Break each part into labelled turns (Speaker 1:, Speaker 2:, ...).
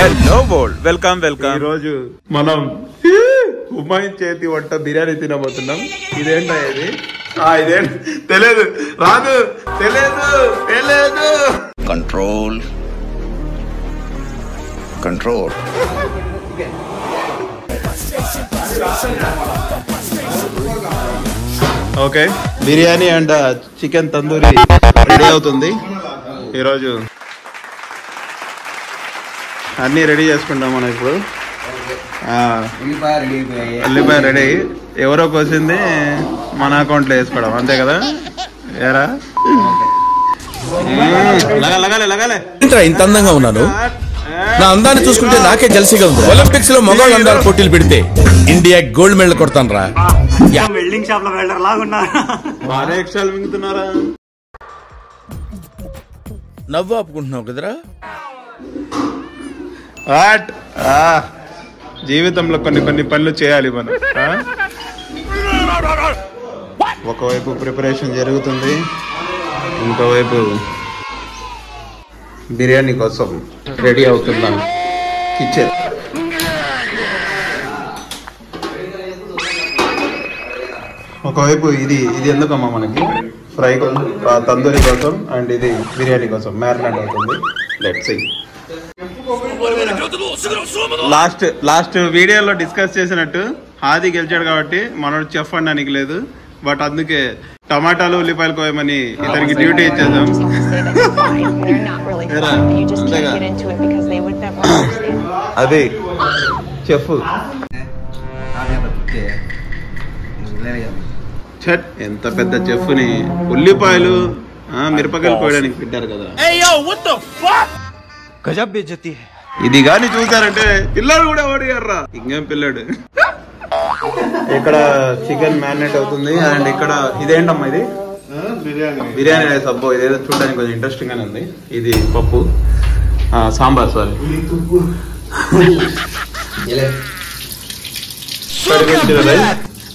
Speaker 1: Hello world, welcome welcome.
Speaker 2: ఈ రోజు మనం హుమాయూన్ చేతి వంట బిర్యానీ తినబోతున్నాం. ఇదేంటా ఇది? ఇదేంటి తెలియదు, రాదు, తెలియదు.
Speaker 1: Control control.
Speaker 2: Okay, biryani and chicken tandoori ready అవుతుంది. ఈరోజు అన్నీ రెడీ చేసుకుంటాం మనం ఇప్పుడు. ఉల్లిపాయ రెడీ, ఎవరో కోసింది మన అకౌంట్లో వేసుకోవడం, అంతే కదా? ఏరా లగాలే.
Speaker 3: ఇంత అందంగా ఉన్నాను, నా అందాన్ని చూసుకుంటే నాకే జల్సీగా ఉంది. ఒలింపిక్స్ లో మగవాళ్ళ అందాలు పోటీలు పెడితే ఇండియా గోల్డ్ మెడల్ కొడతాను రా.
Speaker 4: వెల్డింగ్ షాప్ లో వెల్డర్ లాగున్నా
Speaker 2: బాగా ఎక్స్ట్రాలు మింగుతున్నారా?
Speaker 3: నవ్వు ఆపుకుంటున్నావు కదరా.
Speaker 2: జీవితంలో కొన్ని పనులు చేయాలి మనం. ఒకవైపు ప్రిపరేషన్ జరుగుతుంది, ఇంకోవైపు బిర్యానీ కోసం రెడీ అవుతున్నాం కిచెన్. ఒకవైపు ఇది ఎందుకమ్మా మనకి ఫ్రై కోసం, తందూరి కోసం, అండ్ ఇది బిర్యానీ కోసం మ్యారినేట్ అవుతుంది. Let's see. లాస్ట్ వీడియోలో డిస్కస్ చేసినట్టు హాది గెలిచాడు కాబట్టి మనోడు చెఫ్ అనడానికి లేదు, బట్ అందుకే టమాటాలు ఉల్లిపాయలు కోయమని ఇతనికి డ్యూటీ ఇచ్చేద్దాం. అది చెఫ్. ఎంత పెద్ద చెఫ్ ని ఉల్లిపాయలు మిరపకాయలు కోయడానికి పెట్టారు కదా. ఇది గాని చూసారంటే పిల్లలు కూడా ఓడిగారా. ఇంకేం పిల్లాడు. ఇక్కడ చికెన్ మ్యారినేట్ అవుతుంది, అండ్ ఇక్కడ ఇదేంటమ్మా ఇది? బిర్యానీ రైస్. అబ్బో, ఇదేదో చూడడానికి కొంచెం ఇంట్రెస్టింగ్ గానే ఉంది. ఇది పప్పు, సాంబార్, సారీ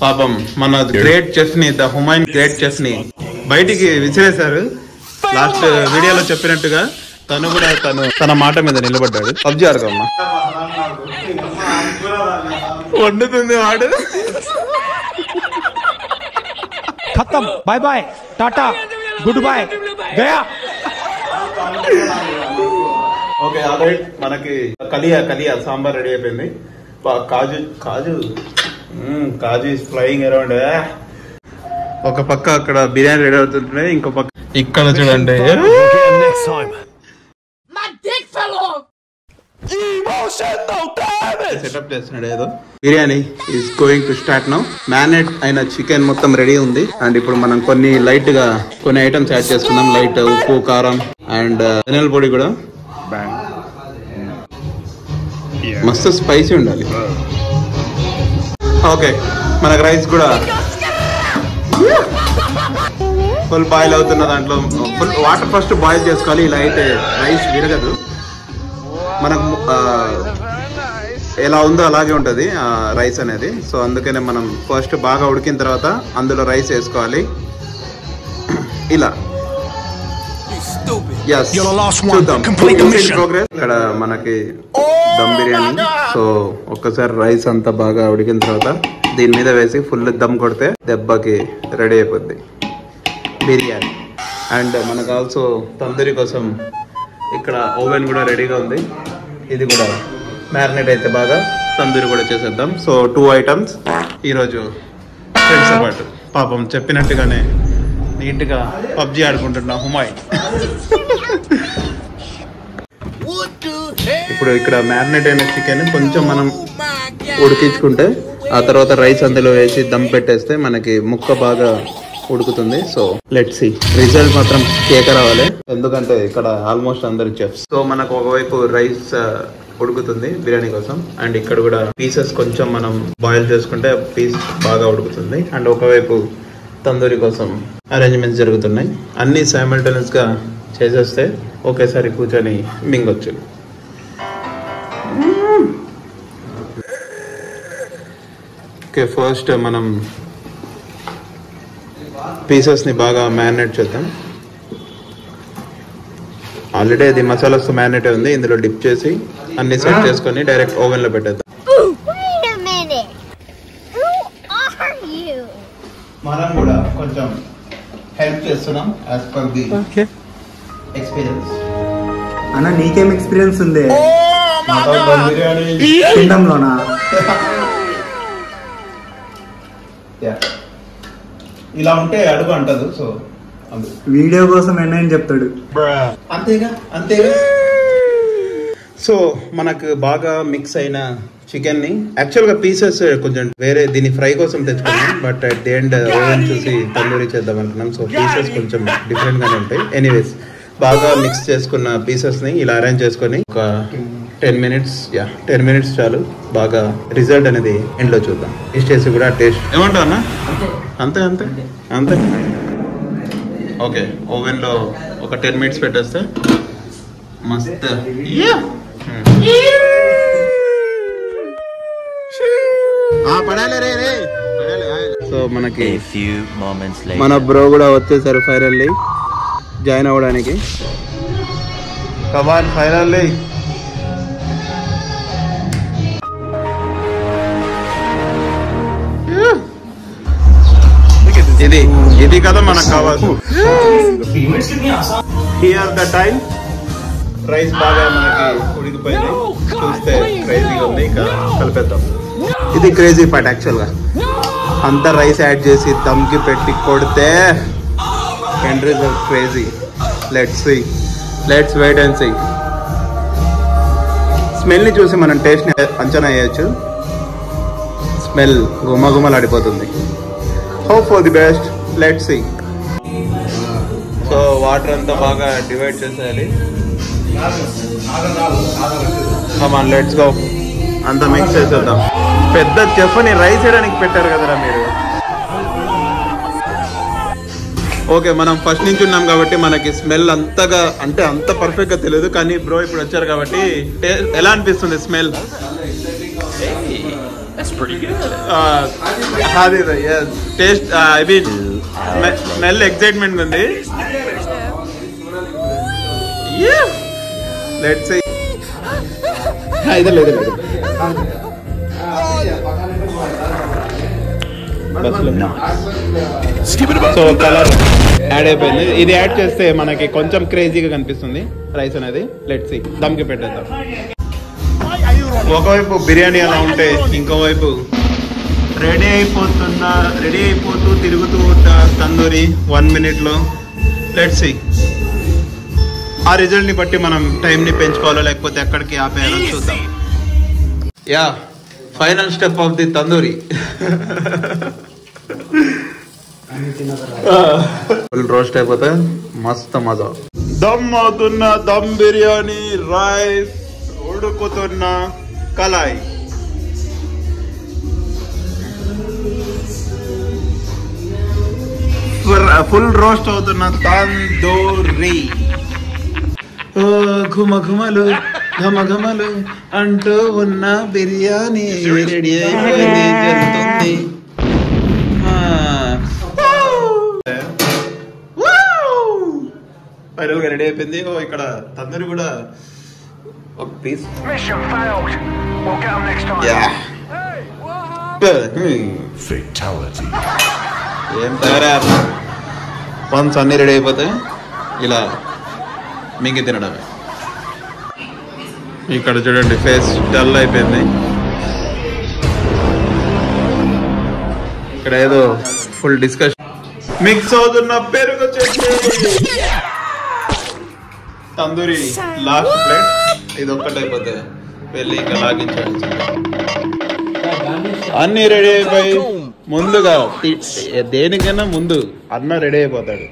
Speaker 2: పాపం మన గ్రేట్ చెఫ్ ని, ద హుమాయూన్ గ్రేట్ చెఫ్ ని బయటికి విసిరేశారు. లాస్ట్ వీడియోలో చెప్పినట్టుగా తను కూడా తన మాట మీద నిలబడ్డాడు. పబ్జి ఆడుకోమ్మా, వండుతుంది వాడు.
Speaker 4: ఖతం, బాయ్ బాయ్, టాటా, గుడ్ బాయ్, గయా.
Speaker 2: Okay, alright. మనకి కలియా సాంబార్ రెడీ అయిపోయింది. Kaju is flying around. ఒక పక్క అక్కడ బిర్యానీ రెడీ అవుతుంటే, ఇంకో పక్క ఇక్కడ చూడండి సెటప్ చేస్తున్నాడు ఏదో. Biryani is going to start now. Marinate అయిన చికెన్ మొత్తం రెడీ ఉంది, అండ్ ఇప్పుడు మనం కొన్ని ఐటమ్స్ యాడ్ చేసుకుందాం. లైట్ ఉప్పు, కారం అండ్ ధనియాల పొడి కూడా. మస్తు స్పైసీ ఉండాలి. ఓకే, మనకు రైస్ కూడా ఫుల్ బాయిల్ అవుతున్న దాంట్లో ఫుల్ వాటర్ ఫస్ట్ బాయిల్ చేసుకోవాలి. ఇలా అయితే రైస్ విరగదు. మనకు ఎలా ఉందో అలాగే ఉంటుంది రైస్ అనేది. సో అందుకనే మనం ఫస్ట్ బాగా ఉడికిన తర్వాత అందులో రైస్ వేసుకోవాలి. ఇలా చూద్దాం ప్రోగ్రెస్. ఇక్కడ మనకి దమ్ బిర్యానీ. సో ఒక్కసారి రైస్ అంతా బాగా ఉడికిన తర్వాత దీని మీద వేసి ఫుల్ దమ్ కొడితే దెబ్బకి రెడీ అయిపోద్ది బిర్యానీ. అండ్ మనకు ఆల్సో తందూరి కోసం ఇక్కడ ఓవెన్ కూడా రెడీగా ఉంది. ఇది కూడా మ్యారినేట్ అయితే బాగా తందూరి కూడా చేసేద్దాం. సో 2 ఐటమ్స్ ఈరోజు ఫ్రెండ్స్ పాటు. పాపం చెప్పినట్టుగానే నీట్గా పబ్జి ఆడుకుంటున్నా హుమాయూన్. ఇప్పుడు ఇక్కడ మ్యారినేట్ అయిన చికెన్ కొంచెం మనం ఉడికించుకుంటే ఆ తర్వాత రైస్ అందులో వేసి దమ్ పెట్టేస్తే మనకి ముక్క బాగా ఉడుకుతుంది. So let's see. రిజల్ట్ మాత్రం కేక రావాలి, ఎందుకంటే ఇక్కడ ఆల్మోస్ట్ అందరు చెఫ్స్. సో మనకు ఒకవైపు రైస్ ఉడుకుతుంది బిర్యానీ కోసం, అండ్ ఇక్కడ కూడా పీసెస్ కొంచెం మనం బాయిల్ చేసుకుంటే పీస్ బాగా ఉడుకుతుంది. అండ్ ఒకవైపు తందూరి కోసం అరేంజ్మెంట్స్ జరుగుతున్నాయి. అన్ని సైమల్టేనియస్ గా చేసేస్తే ఒకేసారి కూర్చొని మింగొచ్చు. ఓకే, ఫస్ట్ మనం పీసెస్ ని బాగా మ్యారినేట్ చేద్దాం. ఆల్రెడీ అది మసాలాస్ మ్యారినేట్ ఉంది, ఇందులో డిప్ చేసి అన్ని సెట్ చేసుకొని డైరెక్ట్ ఓవెన్ లో పెట్టేద్దాం. మనం కూడా కొంచెం హెల్ప్ చేస్తున్నాం యాజ్ పర్ ది ఎక్స్పీరియన్స్.
Speaker 5: అన్న నీకేం ఎక్స్పీరియన్స్ ఉంది
Speaker 2: బిర్యానీ
Speaker 5: తినడంలోనా?
Speaker 2: ఇలా ఉంటే అడుగు అంటదు. సో
Speaker 5: వీడియో కోసం ఎన్నని చెప్తాడు
Speaker 2: అంతేగా. సో మనకు బాగా మిక్స్ అయిన చికెన్ ని యాక్చువల్ గా పీసెస్ కొంచెం వేరే దీని ఫ్రై కోసం తెచ్చుకున్నాం. But at the end oven చూసి తందూరి చేద్దాం అనుకున్నాం. సో పీసెస్ కొంచెం డిఫరెంట్ గానే ఉంటాయి. ఎనీవేస్ బాగా మిక్స్ చేసుకున్న పీసెస్ ని ఇలా అరేంజ్ చేసుకొని ఒక 10 minutes చాలు. బాగా రిజల్ట్ అనేది ఎండ్ లో చూద్దాం. టేస్ట్ చేసి కూడా టేస్ట్ ఏమంటావు అన్న? అంతే. ఓకే, ఓవెన్ లో ఒక 10 minutes పెట్టేస్తే మస్త్. సో మనకి మన బ్రో కూడా వచ్చేసారు ఫైనల్లీ జాయిన్ అవ్వడానికి. కమాన్ ఫైనల్లీ. ఇది కదా మనకు కావాలి. Here the time. రైస్ బాగా మనకి ఉడికిపోయింది. చూస్తే క్రేజీగా ఉంది. ఇక కలిపేద్దాం. ఇది క్రేజీ పార్ట్ యాక్చువల్ గా. అంతా రైస్ యాడ్ చేసి దమ్కి పెట్టి కొడితే end result crazy. Let's wait and see. Smell ని చూసి మనం టేస్ట్ ని అంచనా వేయచ్చు. స్మెల్ గుమగుమలాడిపోతుంది. Hope for the best. Let's see. So water అంతా బాగా డివైడ్ చేసేయాలి. Come on let's go. అంతా మిక్స్ చేసేద్దాం. పెద్ద చెఫ్ ని రైస్ వేయడానికి పెట్టారు కదరా మీరు. ఓకే, మనం ఫస్ట్ నుంచి ఉన్నాం కాబట్టి మనకి స్మెల్ అంతగా అంటే అంత పర్ఫెక్ట్ గా తెలియదు. కానీ బ్రో ఇప్పుడు వచ్చారు కాబట్టి ఎలా అనిపిస్తుంది స్మెల్? అది taste I mean smell excitement ఉంది. Let's see. లేదు సో కలర్ యాడ్ అయిపోయింది. ఇది యాడ్ చేస్తే మనకి కొంచెం క్రేజీగా కనిపిస్తుంది రైస్ అనేది. Let's see. దమ్కి పెట్టేద్దాం. ఒకవైపు బిర్యానీ అలా ఉంటే ఇంకోవైపు రెడీ అయిపోతూ తిరుగుతూ ఉంటా తందూరి 1 minute లో. Let's see. ఆ రిజల్ట్ ని బట్టి మనం టైం ని పెంచుకోవాలో లేకపోతే ఎక్కడికి ఆపేయాలో చూద్దాం. Yeah, final step of the tandoori. Full roast అయిపోతే మస్తు మజా. దమ్ అవుతున్న దమ్ బిర్యానీ రైస్, ఉడుకుతున్న కలాయి. ఫుల్ రోస్ట్ అవుతున్న తందూరి. ఘుమఘుమలు ఘమఘమలు అంటూ ఉన్న బిర్యానీ రెడీ అయిపోయింది. జరుగుతుంది. ఫైనల్ గా రెడీ అయిపోయింది. ఇక్కడ తందూరి కూడా ఒక పీస్. ఏం తయారు వన్స్ అన్ని రెడీ అయిపోతే ఇలా మింగి తినడమే. ఇక్కడ చూడండి ఫేస్ డల్ అయిపోయింది. ఇక్కడ ఏదో ఫుల్ డిస్కషన్. మిక్స్ అవుతున్న పెరుగు చట్నీ. Tandoori last plate. ఇది ఒక్కటి అయిపోతే వెళ్ళి ఇంకా లాగించాలి. అన్ని రెడీ అయిపోయి ముందుగా దేనికైనా ముందు అన్న రెడీ అయిపోతాడు.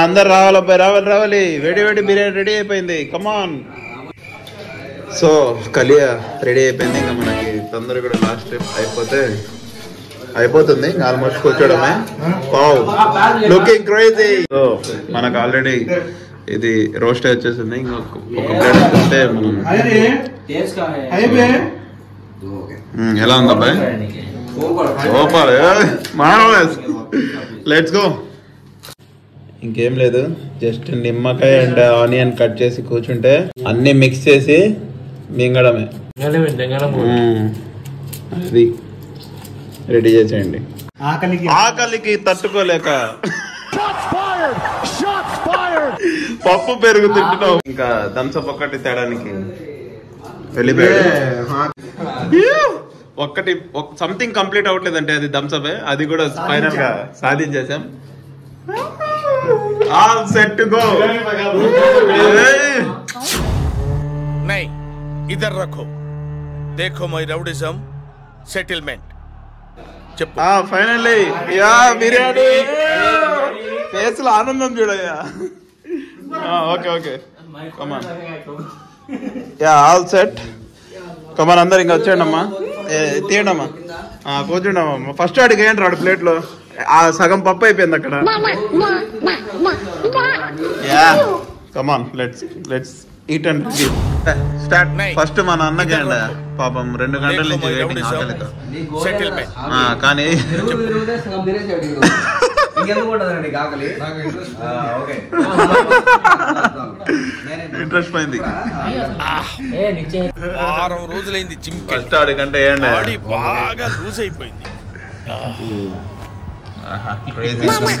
Speaker 2: అందరు రావాలబ్బాయి, రావాలి. వేడి బిర్యానీ రెడీ అయిపోయింది. కమాన్. సో కలియా రెడీ అయిపోయింది. ఇంకా మనకి తందూరి కూడా లాస్ట్ స్టెప్ అయిపోతుంది. ఆల్మోస్ట్ కూర్చోడమే. Wow, looking crazy. సో మనకు ఆల్రెడీ ఇది రోస్ట్ వచ్చేసింది. ఇంకొక ప్లేట్ వస్తే మనం ఎలా ఉంది అబ్బాయి? Super, marvellous. Let's go. ఇంకేం లేదు, జస్ట్ నిమ్మకాయ అండ్ ఆనియన్ కట్ చేసి కూర్చుంటే అన్ని మిక్స్ చేసి మింగడమే. అది రెడీ చేసేయండి. ఆకలికి తట్టుకోలేక పప్పు పెరుగు తింటున్నావు. ఇంకా థమ్స్అప్ ఒక్కటి తేడానికి వెళ్ళిపోయాడు. ఒక్కటి సంథింగ్ కంప్లీట్ అవ్వట్లేదంటే అది థమ్స్అప్, అది కూడా ఫైనల్ గా సాధించేసాం. All set to go.
Speaker 3: नहीं इधर रखो, देखो मై రౌడిజం సెటిల్మెంట్. చెప్పు.
Speaker 2: Finally yeah biryani. ఫేస్ లో ఆనందం చూడయ్యా. Okay okay come on. Yeah all set. Come on అందరు ఇంకా వచ్చేయండి అమ్మా, తీయండి అమ్మా, కూర్చోండమ్మా. ఫస్ట్ వాడికి ఏంటి రాడు ప్లేట్ లో ఆ సగం పప్పు అయిపోయింది అక్కడ. Yeah come on let's eat and start. First మన అన్నకి అండి పాపం 2 గంటల నుంచి వెయిటింగ్ ఆకలితో. కానీ ఇంట్రెస్ట్ పోయింది.
Speaker 3: 6 రోజులైంది జిమ్
Speaker 2: ఫస్ట్ ఆడికంటే ఏంటి
Speaker 3: బాగా లూజ్ అయిపోయింది.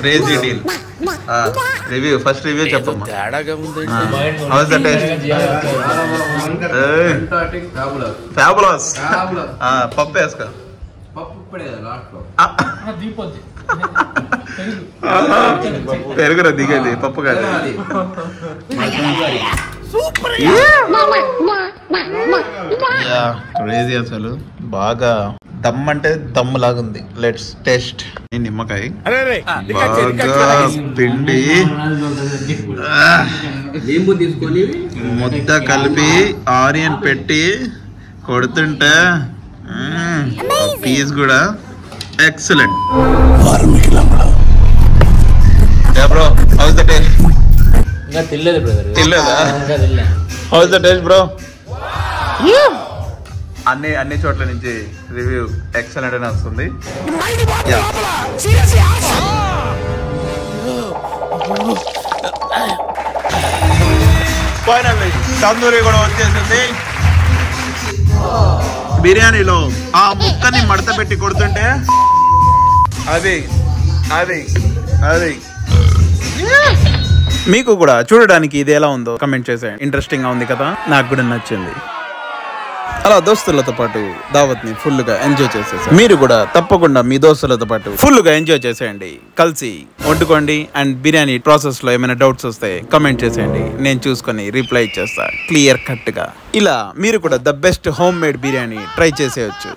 Speaker 2: Crazy deal. Review first review చెప్పమ్మా.
Speaker 3: తేడాగా ఉంది.
Speaker 2: House the taste? ఫ్యాబులస్. పప్పు వేసుకో. పెరుగురా దిగేది పప్పు కాదు. క్రేజీ అసలు, బాగా దమ్ అంటే దమ్ లాగుంది. Let's taste. నిమ్మకాయ బాగా పిండి ముద్ద కలిపి ఆనియన్ పెట్టి కొడుతుంటే పీస్ కూడా excellent. Bro how's the taste? తినలేదా? How's the taste bro? అన్ని చోట్ల నుంచి రివ్యూ ఎక్సలెంట్ అని వస్తుంది. ఫైనల్లీ తందూరి కూడా వచ్చేసింది. బిర్యానీలో ఆ ముక్కని మడత పెట్టి కొడుతుంటే అది అది అది మీకు కూడా చూడడానికి ఇది ఎలా ఉందో కమెంట్ చేసేయండి. ఇంట్రెస్టింగ్ గా ఉంది కదా, నాకు కూడా నచ్చింది. అలా దోస్తులతో పాటు దావత్ ని ఫుల్ గా ఎంజాయ్ చేసేసారు. మీరు కూడా తప్పకుండా మీ దోస్తులతో పాటు ఫుల్ గా ఎంజాయ్ చేసేయండి, కలిసి వండుకోండి. అండ్ బిర్యానీ ప్రాసెస్ లో ఏమైనా డౌట్స్ వస్తే కమెంట్ చేసేయండి, నేను చూసుకొని రిప్లై చేస్తా క్లియర్ కట్ గా. ఇలా మీరు కూడా the best home made biryani try చేసేయచ్చు.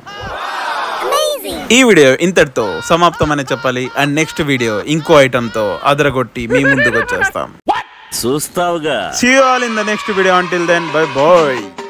Speaker 2: ఈ వీడియో ఇంతటితో సమాప్తం అని చెప్పాలి. అండ్ నెక్స్ట్ వీడియో ఇంకో ఐటమ్ తో అదరగొట్టి మీ ముందుకు వచ్చేస్తాం.
Speaker 6: చూస్తావుగా.
Speaker 2: See you all in the next video. Until then, bye bye.